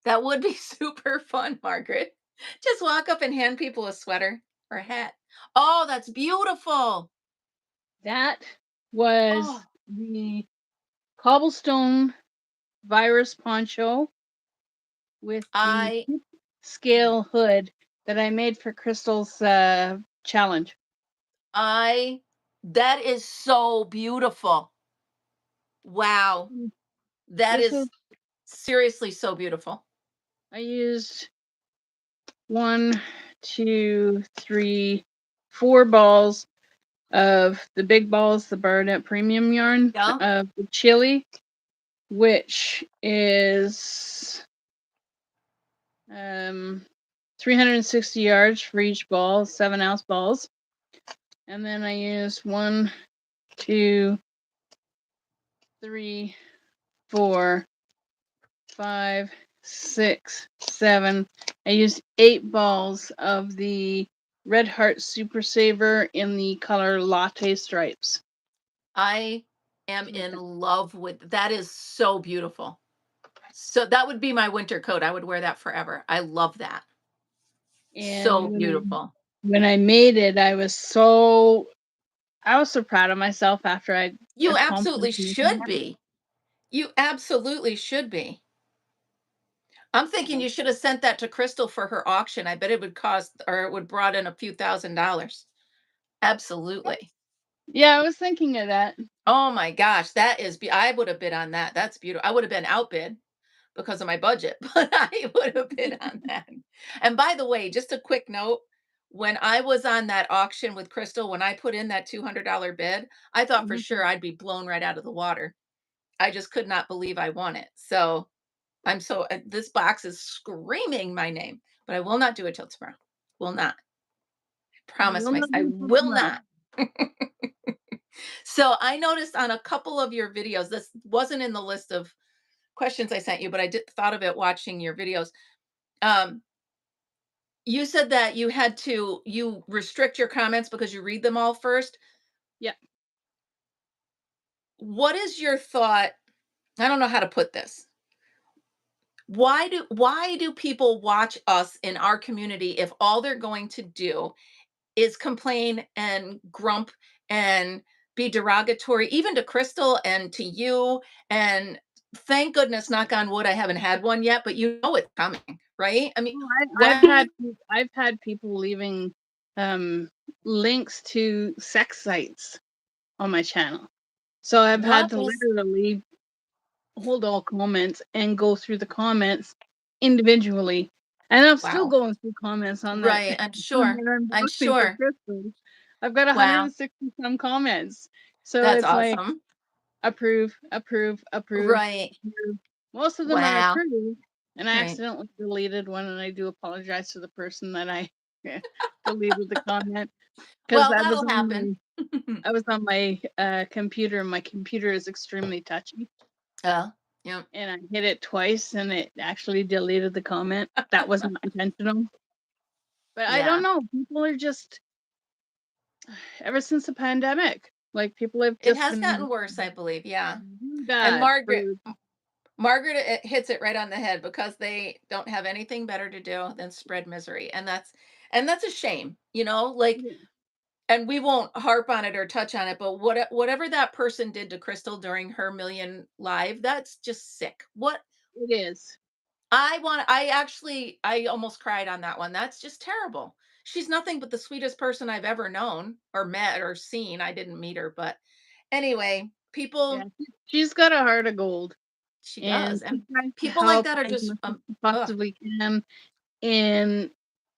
that would be super fun, Margaret. Just walk up and hand people a sweater or a hat. Oh, that's beautiful. that was Oh, the cobblestone virus poncho with the I scale hood that I made for Crystal's challenge. I that is so beautiful. Wow. Mm. That This was is seriously so beautiful. I used one, two, three, four balls of the big balls, the Baronet premium yarn Yeah. of the chili, which is 360 yards for each ball, 7-ounce balls. And then I used one, two, three, four, five, six, seven. I used 8 balls of the Red Heart Super Saver in the color latte stripes. I am To make in them. love with that is so beautiful. So that would be my winter coat. I would wear that forever. I love that. So And beautiful. when I made it, I was so proud of myself after I You accomplished absolutely making should that. be. You absolutely should be. I'm thinking you should have sent that to Crystal for her auction. I bet it would cost or it would brought in a few $1,000s. Absolutely. Yeah, I was thinking of that. Oh my gosh, that is I would have bid on that. That's beautiful. I would have been outbid because of my budget, but I would have bid on that. And by the way, just a quick note, when I was on that auction with Crystal, when I put in that $200 bid, I thought for Mhm. sure I'd be blown right out of the water. I just could not believe I won it. So I'm so this box is screaming my name, but I will not do it till tomorrow. Will not. You Promise will myself not I do it till will tomorrow. not. So I noticed on a couple of your videos, this wasn't in the list of questions I sent you, but I did thought of it watching your videos. Um, you said that you restrict your comments because you read them all first. Yeah. What is your thought? I don't know how to put this. Why do people watch us in our community if all they're going to do is complain and grump and be derogatory even to Crystal and to you and thank goodness, knock on wood, I haven't had one yet, but you know it's coming, right? I mean, Well, when I've had people leaving um links to sex sites on my channel. So I've had what to is literally hold all comments and go through the comments individually. And I'm still wow. going through comments on that Right, on that I'm unboxing for sure. Christmas. I've got Wow, 160 some comments. So that's it's like awesome. approve, approve, approve, Right. approve. Most of them are Wow. approved, and I Right. accidentally deleted one, and I do apologize to the person that I deleted the comment because Well, that'll happen. I was on my computer, and my computer is extremely touchy, Oh, yeah. and I hit it twice, and it actually deleted the comment. That wasn't intentional, but I don't Yeah. know. People are just ever since the pandemic, like people have It just has been gotten worse, I believe, yeah. And bad for. Margaret hits it right on the head because they don't have anything better to do than spread misery, and that's a shame, like, and we won't harp on it or touch on it, but whatever that person did to Crystal during her million live, that's just sick. What It is. I almost cried on that one. That's just terrible. She's nothing but the sweetest person I've ever known or met or seen. I didn't meet her, but anyway, Yeah, people she's got a heart of gold, she and does. she And tries to people like help that are as just much as she ugh, possibly can, and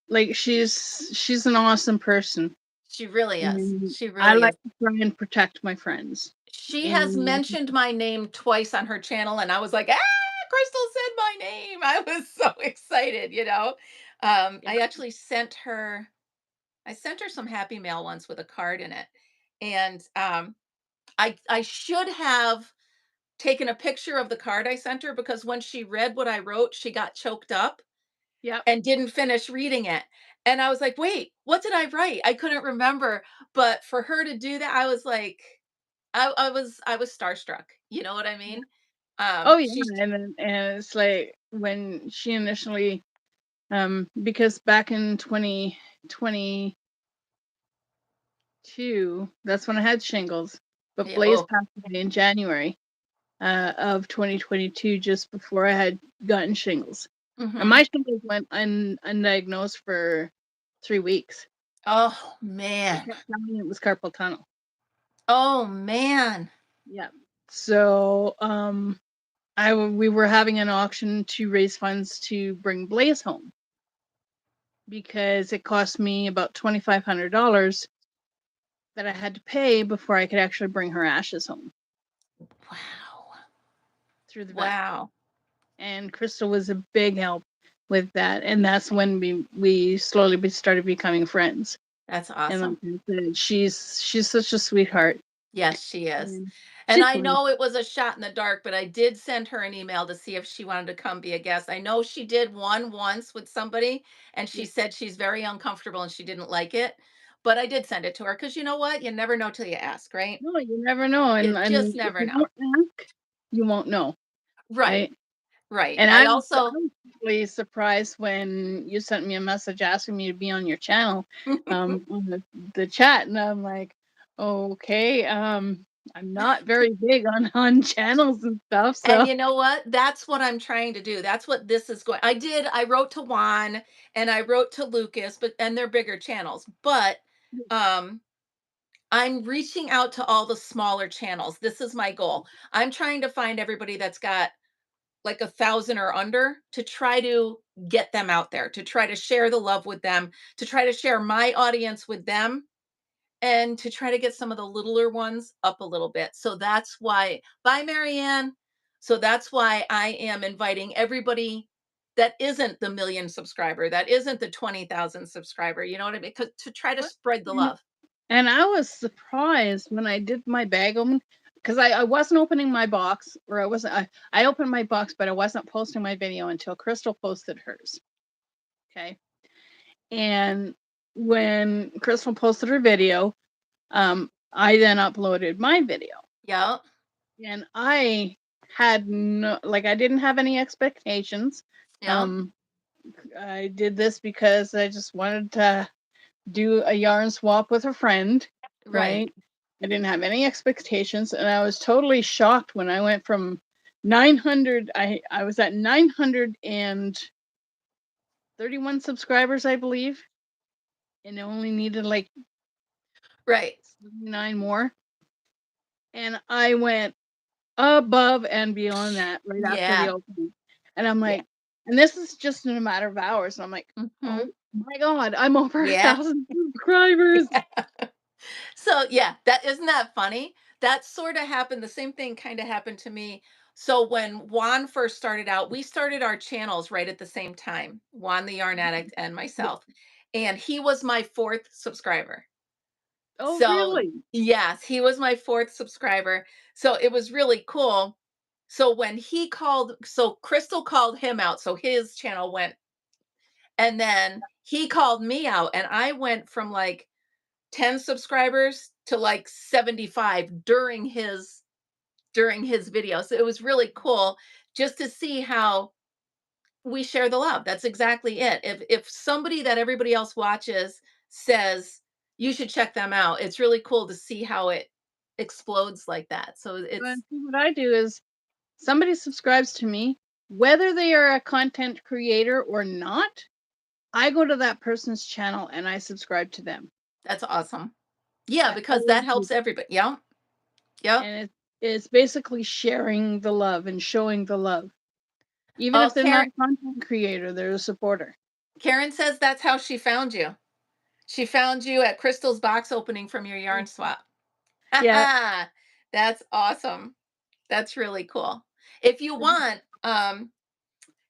like she's an awesome person, she really is. and She I really like is. to try and protect my friends. She has And mentioned my name twice on her channel, and I was like, "Ah, Crystal said my name." I was so excited. yeah, I actually sent her some happy mail once with a card in it. And I should have taken a picture of the card I sent her because when she read what I wrote, she got choked up yep, and didn't finish reading it. And I was like, "Wait, what did I write?" I couldn't remember, but for her to do that, I was like I was starstruck. You know what I yeah. mean? Oh yeah, She's and it's like when she initially because back in 2022, that's when I had shingles, but yeah, Blaze oh, passed away in January of 2022, just before I had gotten shingles. And mhm. my shingles went undiagnosed for 3 weeks. Oh They man. kept telling me it was carpal tunnel. Oh man. Yeah. So we were having an auction to raise funds to bring Blaze home because it cost me about $2,500 that I had to pay before I could actually bring her ashes home Wow. through the vet. Wow. And Crystal was a big help with that, and that's when we slowly started becoming friends. That's And like awesome. I said, she's such a sweetheart. Yes, she is. And And she's I fine. know it was a shot in the dark, but I did send her an email to see if she wanted to come be a guest. I know she did one once with somebody, and she Yeah. said she's very uncomfortable and she didn't like it. But I did send it to her because you know what? You never know till you ask, right? No, you never know, You and just if never you know. don't ask, you won't know, Right. right? Right. And I I also was really surprised when you sent me a message asking me to be on your channel, on the chat, and I'm like, okay, I'm not very big on channels and stuff, and so you know what? That's what I'm trying to do. That's what this is going. I wrote to Juan and I wrote to Lucas, but and they're bigger channels. But um I'm reaching out to all the smaller channels. This is my goal. I'm trying to find everybody that's got like 1,000 or under to try to get them out there, to try to share the love with them, to try to share my audience with them, and to try to get some of the littler ones up a little bit. So that's why, bye, Marianne. So that's why I am inviting everybody that isn't the million subscriber, that isn't the 20,000 subscriber. You know what I mean? 'Cause to try to what spread the and love. and I was surprised when I did my bag opening because I wasn't opening my box, or I opened my box, but I wasn't posting my video until Crystal posted hers. Okay. And when Crystal posted her video, I then uploaded my video. Yeah. And I had no, like, I didn't have any expectations. Yeah. Um, I did this because I just wanted to do a yarn swap with a friend, Right. right? I didn't have any expectations, and I was totally shocked when I went from 900. I was at 931 subscribers, I believe, and I only needed like Right. 9 more. And I went above and beyond that right after the Yeah. opening. And I'm Yeah. like, and this is just in a matter of hours. And I'm like, Mhm. oh my God, I'm over a Yeah. thousand subscribers. So yeah, that isn't that funny? That sort of happened. The same thing kind of happened to me. So when Juan first started out, we started our channels right at the same time. Juan the Yarn Addict and Yeah. myself. And he was my fourth subscriber. Oh, So really? yes, he was my fourth subscriber. So it was really cool. So when he called, so Crystal called him out. So his channel went, and then he called me out, and I went from like 10 subscribers to like 75 during his video. So it was really cool just to see how we share the love. That's exactly it. If somebody that everybody else watches says you should check them out, it's really cool to see how it explodes like that. So And it's see, what I do is somebody subscribes to me, whether they are a content creator or not, I go to that person's channel and I subscribe to them. that's awesome. Yeah, I because always that do helps that. everybody. Yep. Yep. And it's basically sharing the love and showing the love. Even Oh, if they're not a content creator, they're a supporter. Karen says that's how she found you. She found you at Crystal's box opening from your yarn swap. Yeah. That's awesome. That's really cool. If you want,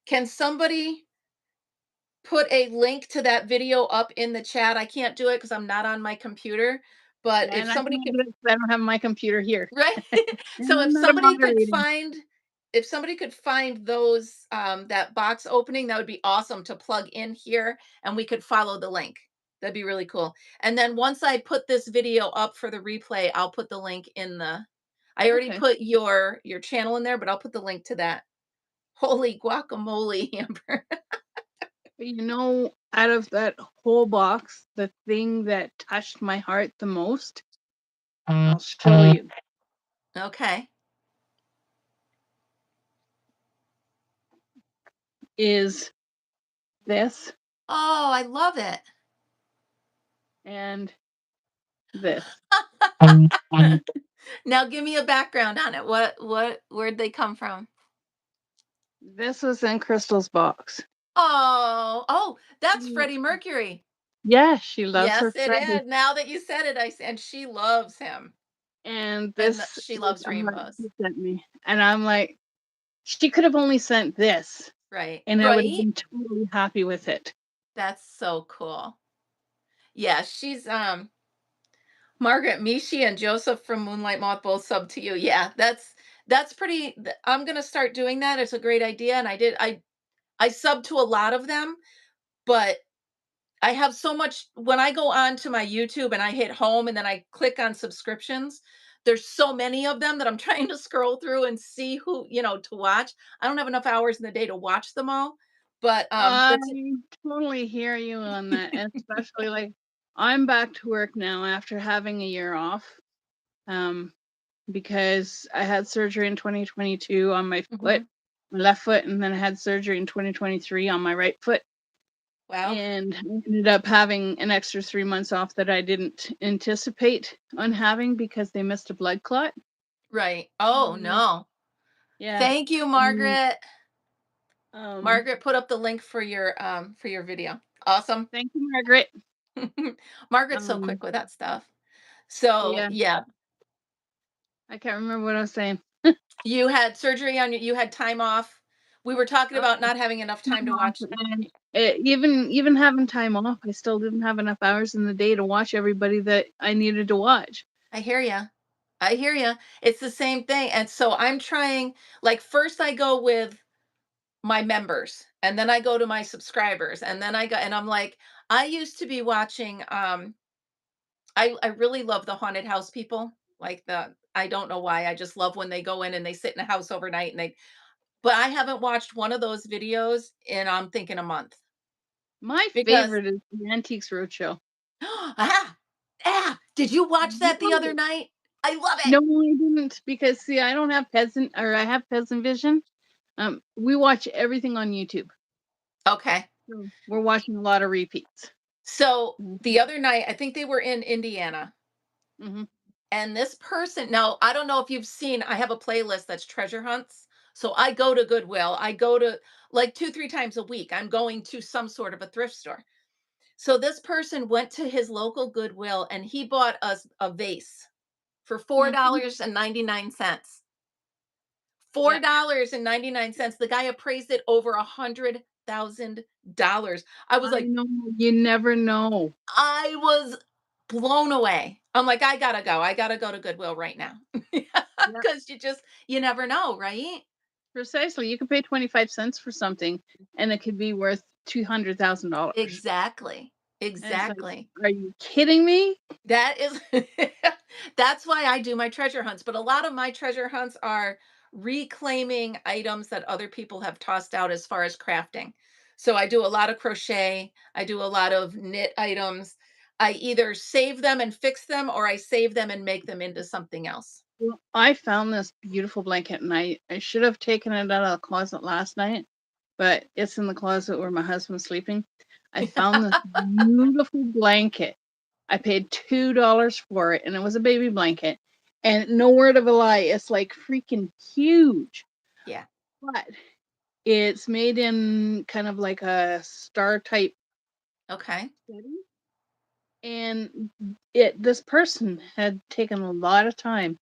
can somebody put a link to that video up in the chat? I can't do it because I'm not on my computer, but Yeah, if and I somebody can't could, do it 'cause I don't have my computer here. right? And So I'm not a moderator. if somebody could find those that box opening, that would be awesome to plug in here and we could follow the link. That'd be really cool. And then once I put this video up for the replay, I'll put the link in the I already Okay. put your channel in there, but I'll put the link to that. Holy guacamole, Amber. But out of that whole box, the thing that touched my heart the most, I'll show you, Okay. is this Oh, I love it. and this. Now give me a background on it. Where'd they come from? This was in Crystal's box. Oh, that's Mm. Freddie Mercury. Yeah, she loves her Yes, it Freddie. is. Now that you said it, and she loves him, And and this she is loves what rainbows. she sent me. And I'm like, she could have only sent this, Right, and I would have right. been totally happy with it. That's so cool. Yeah, she's Margaret Mishi and Joseph from Moonlight Moth both sub to you. Yeah, that's pretty. I'm gonna start doing that. It's a great idea, and I sub to a lot of them, but I have so much when I go on to my YouTube and I hit home and then I click on subscriptions, there's so many of them that I'm trying to scroll through and see who, to watch. I don't have enough hours in the day to watch them all, but I it's totally hear you on that, and especially like I'm back to work now after having a year off. Um, because I had surgery in 2022 on my foot, Mhm. my left foot, and then I had surgery in 2023 on my right foot. Wow. And I ended up having an extra 3 months off that I didn't anticipate on having because they missed a blood clot. Right. Oh, Mm. no. Yeah. Thank you, And, Margaret. um, Margaret put up the link for your video. Awesome. thank you, Margaret. Margaret's so Um, quick with that stuff. So, yeah, yeah, I can't remember what I was saying. you had surgery on you had time off. We were talking Oh, about not having enough time time to off, watch. and even having time off, I still didn't have enough hours in the day to watch everybody that I needed to watch. I hear you. I hear you. It's the same thing. And so I'm trying, like, first I go with my members, and then I go to my subscribers, and then and I'm like, I used to be watching, I really love the haunted house people. Like I don't know why. I just love when they go in and they sit in a house overnight but I haven't watched one of those videos in I'm thinking a month My because favorite is the Antiques Roadshow. ah, did you watch that the other Really? night? I love it. No, I didn't because see, I don't have peasant or I have peasant vision. We watch everything on YouTube. Okay. So we're watching a lot of repeats. So Mhm. the other night, I think they were in Indiana. Mhm. And this person, now I don't know if you've seen, I have a playlist that's treasure hunts. So I go to Goodwill. I go to like 2, 3 times a week. I'm going to some sort of a thrift store. So this person went to his local Goodwill and he bought us a vase for Mhm. $4.99. Yeah. $4.99. The guy appraised it over $100,000. I was I like, know. You never know. I was blown away. I'm like, I gotta go. I gotta go to Goodwill right now. Yeah. Because you never know, right? Precisely. You could pay 25 cents for something and it could be worth $200,000. Exactly. And it's like, Exactly. are you kidding me? That is that's why I do my treasure hunts, but a lot of my treasure hunts are reclaiming items that other people have tossed out as far as crafting. So I do a lot of crochet, I do a lot of knit items. I either save them and fix them or I save them and make them into something else. Well, I found this beautiful blanket and I should have taken it out of the closet last night, but it's in the closet where my husband's sleeping. I found this beautiful blanket. I paid $2 for it and it was a baby blanket. And no word of a lie, it's like freaking huge. Yeah. But it's made in kind of like a star type Okay. setting. And it this person had taken a lot of time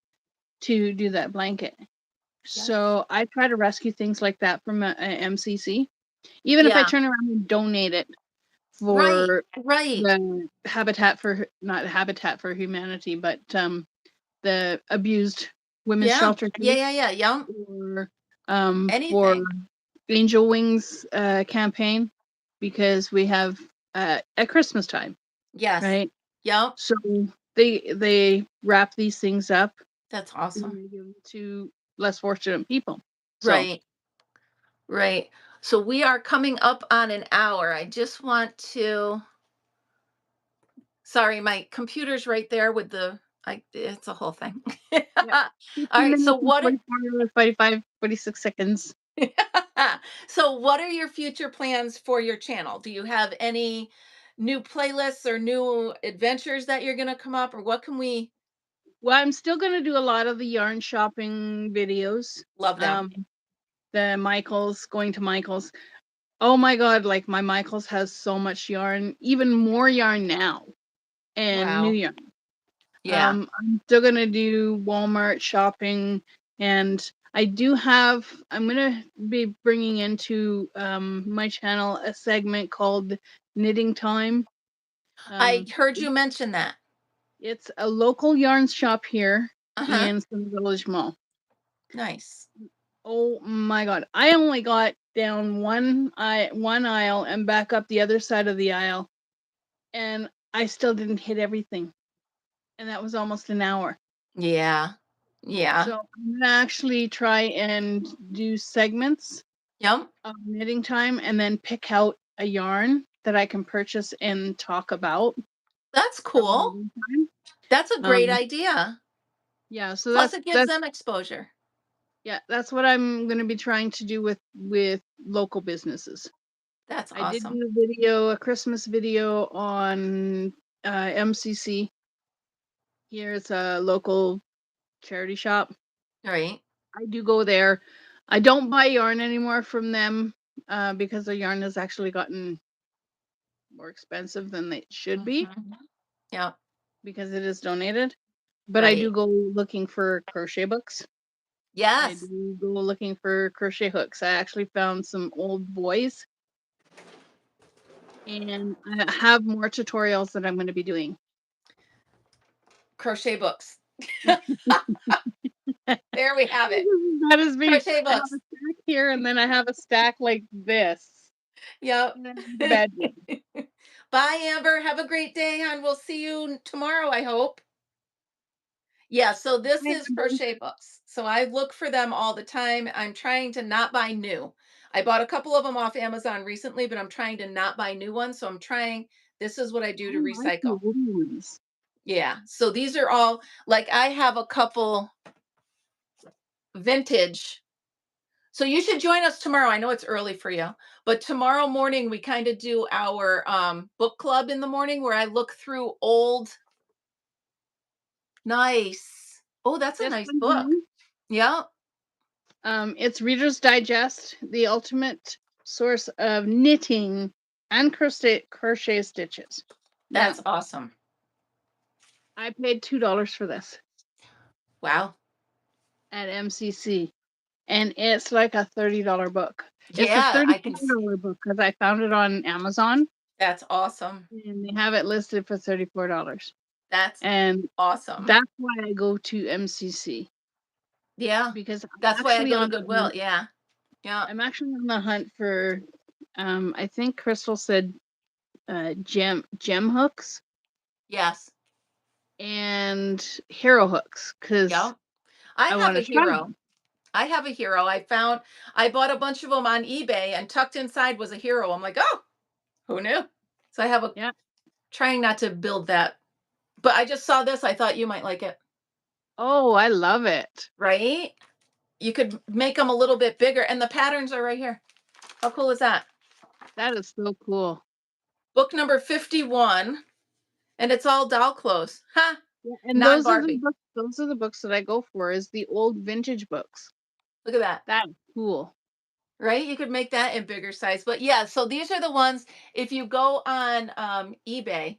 to do that blanket. Yes. So I try to rescue things like that from a MCC, even if I Yeah. turn around and donate it Right. for Right. the Habitat for not Habitat for Humanity, but the abused women's Yeah. shelter Yeah, too, yeah, yeah. Yum. or for Anything. Angel Wings campaign because we have at Christmas time, Yes. right? Yep. So they wrap these things up That's and awesome. they give them to less fortunate people. So Right. Right. So we are coming up on an hour. I just want to, sorry, my computer's right there with the, it's a whole thing. yep, All 15 right. So minutes and what 44, 45, 46 seconds. so what are your future plans for your channel? Do you have any new playlists or new adventures that you're going to come up, or what can we Well, I'm still gonna do a lot of the yarn shopping videos. love them? Um, the Michaels, going to Michaels. Oh my God, like my Michaels has so much yarn, even more yarn now, and new Wow. yarn. Yeah. I'm still gonna do Walmart shopping, and I'm gonna be bringing into my channel a segment called Knitting Time. I Um, heard you mention that. it's a local yarn shop here Uh-huh. in Sun Village Mall. Nice. Oh my God. I only got down one aisle and back up the other side of the aisle, and I still didn't hit everything. And that was almost an hour. Yeah. Yeah. So I'm gonna actually try and do segments Yep. of knitting time and then pick out a yarn that I can purchase and talk about That's from cool. knitting time. That's a great Um, idea. yeah, so Plus, it gives them exposure. that's what I'm gonna be trying to do with local businesses. That's I did awesome. do a Christmas video on MCC. Here it's a local charity shop. Right. I do go there. I don't buy yarn anymore from them because the yarn has actually gotten more expensive than it should be Hmm. Yep. because it is donated. But I do Right. go looking for crochet books. I Yes. do go looking for crochet hooks. I actually found some old boys and I have more tutorials that I'm going to be doing. Crochet books. There we have it. That is me. Crochet I have a books. stack here, and then I have a stack like this. Yep. And then I have the bedroom. Bye, Amber. Have a great day, and we'll see you tomorrow, I hope. Yeah, so this Hi, is Amber. crochet books. So I look for them all the time. I'm trying to not buy new. I bought a couple of them off Amazon recently, but I'm trying to not buy new ones. So I'm trying, this is what I do I to like the recycle. old ones. Yeah. So these are all like I have a couple vintage. So you should join us tomorrow. I know it's early for you, but tomorrow morning we kind of do our book club in the morning where I look through old. Nice. Oh, that's a This nice one book. here, Yeah, it's Reader's Digest, the ultimate source of knitting and crochet stitches. Now, that's awesome. I paid $2 for this Wow. at MCC, and it's like a $30 book. It's a Yeah, I can. $34 book because I found it on Amazon, That's awesome. and they have it listed for $34. That's And awesome. that's why I go to MCC, Yeah, because I'm that's why I actually go to on Goodwill. Yeah, yeah. the hunt for I think Crystal said gem hooks Yes. and hero hooks because Yeah. I I have want a to try hero. them. I have a hero. I bought a bunch of them on eBay and tucked inside was a hero. I'm like, oh, who knew? So I have a Yeah. trying not to build that, but I just saw this. I thought you might like it, Oh, I love it. right? You could make them a little bit bigger, and the patterns are right here. How cool is that? That is so cool. Book number 51, and it's all doll clothes. Huh? Yeah, and Non those are the Barbie. books. Those are the books that I go for. Is the old vintage books. Look at that. That's cool. Right? You could make that in bigger size. But yeah, so these are the ones. If you go on eBay,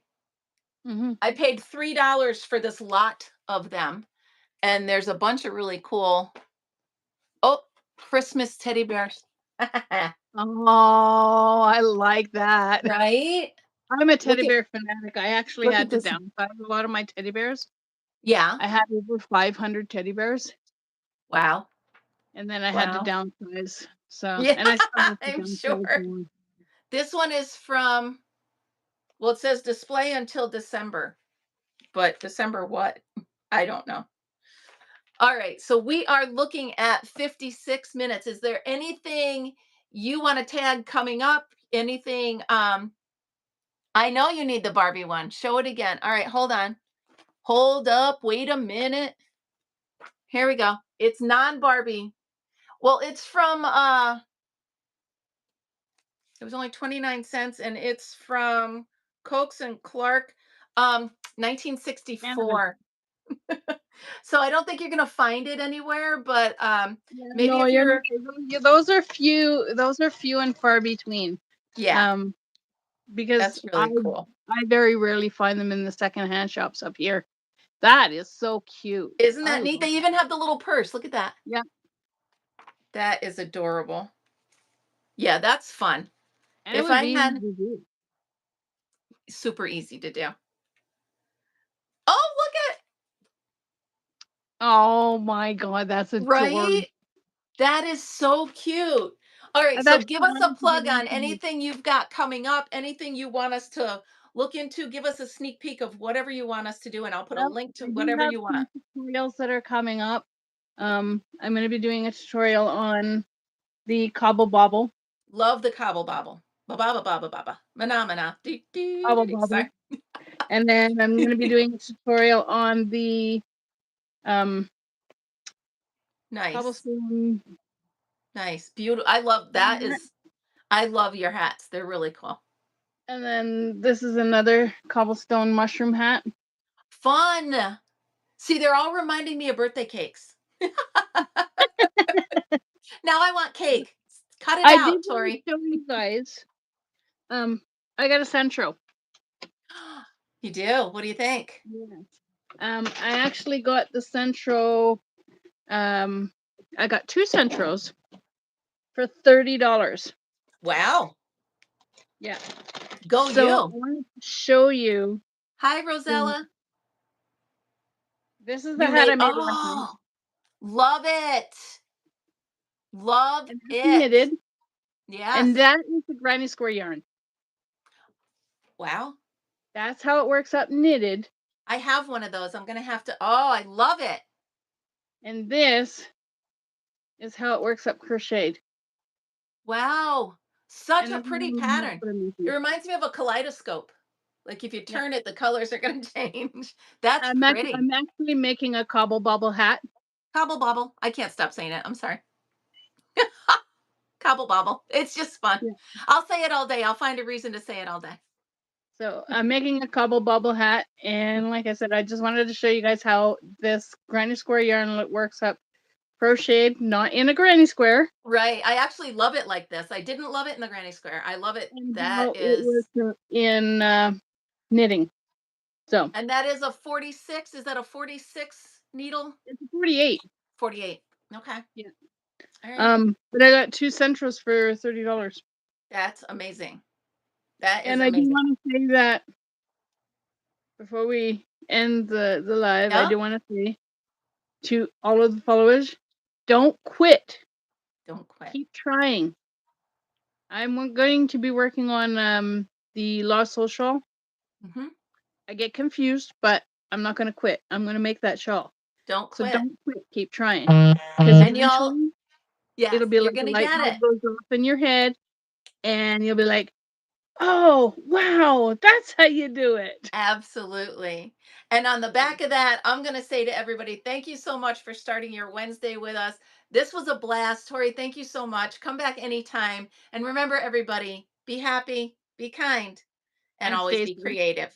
Hmm. I paid $3 for this lot of them. And there's a bunch of really cool, oh, Christmas teddy bears. Oh, I like that. Right? I'm a Look teddy at bear fanatic. I actually look at had to this. downsize a lot of my teddy bears. Yeah. I had over 500 teddy bears, Wow. and then I had to Wow. downsize. So, Yeah, and I still have to I'm downsize sure. more. This one is from, well, it says display until December, but December what? I don't know. All right, so we are looking at 56 minutes. Is there anything you want to tag coming up? Anything? I know you need the Barbie one. Show it again. All right, hold on. Hold up. Wait a minute. Here we go. It's non-Barbie. Well, it's from it was only 29 cents and it's from Cokes and Clark And 1964. So I don't think you're going to find it anywhere, but yeah, maybe no, if you're not. you're Those are few. Those are few and far between. yeah, Um, because that's really cool. I very rarely find them in the secondhand shops up here. That is so cute. Isn't I that love neat? They it. even have the little purse. Look at that. Yeah, That is adorable. Yeah, that's fun. and it If would I be easy had to do. super easy to do. Oh, look at Oh my god, that's adorable. right. That is so cute. All right, I've so actually give us a wanted to get plug on into. anything you've got coming up, anything you want us to look into. Give us a sneak peek of whatever you want us to do, and I'll put a Well, link to I do whatever have you want. some tutorials that are coming up. I'm going to be doing a tutorial on the Cobble Bobble. Love the cobble bobble. Ba ba ba ba ba ba ba. Mana mana. Dee, dee, Cobble dee, dee. Bobble. Sorry. And then I'm going to be doing a tutorial on the um, Nice. cobblestone Nice. Beautiful. I love that hat. is I love your hats. They're really cool. And then this is another cobblestone mushroom hat. Fun. See, they're all reminding me of birthday cakes. Now I want cake. Cut it I did out, want Tori. to show you guys. I got a centro. You do? What do you think? Yes. I actually got the centro. Um, I got two centros for $30. Wow. Yeah. Go So I you. wanted to show you. Hi, the- Rosella. This is the You hat made I made last night, love it. Love and that's it. knitted, and Yes. that is the granny square yarn. Wow. That's how it works up knitted, I have one of those. I'm gonna have to I love it. and this is how it works up crocheted. Wow. Such And a this is pretty one of the hats pattern. that I'm It making. reminds me of a kaleidoscope. Like if you Yeah. turn it, the colors are going to change. That's pretty. I'm actually making a cobble bobble hat. Cobble bobble. I can't stop saying it. I'm sorry. Cobble bobble. It's just fun. Yeah. I'll say it all day. I'll find a reason to say it all day. So I'm making a cobble bobble hat, and like I said, I just wanted to show you guys how this granny square yarn works up crocheted, not in a granny square, Right. I actually love it like this. I didn't love it in the granny square. I love it. and how That it is, works in knitting. So and that is a 46. Is that a 46 needle? it's a 48. 48. Okay. Yeah. All right. But I got two centros for $30. That's amazing. That is And I do amazing. want to say that before we end the live, I Yep. do want to say to all of the followers, don't quit. Don't quit. Keep trying. Going to be working on the Lost Social. Hmm. I get confused, but I'm not going to quit. I'm going to make that shawl. Don't So quit. don't quit. Keep trying. Because And y'all, eventually yes, it'll be you're like going a to light get bulb it. goes off in your head, and you'll be like, oh, wow, that's how you do it. Absolutely. And on the back of that, I'm going to say to everybody, thank you so much for starting your Wednesday with us. This was a blast. Tori, thank you so much. Come back anytime. And remember, everybody, be happy, be kind, and And always stay be safe. creative.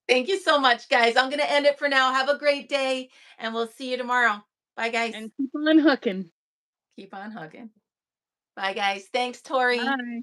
Thank you so much, guys. I'm going to end it for now. Have a great day, and we'll see you tomorrow. Bye, guys. And keep on hooking. Keep on hugging. Bye, guys. Thanks, Tori. Bye.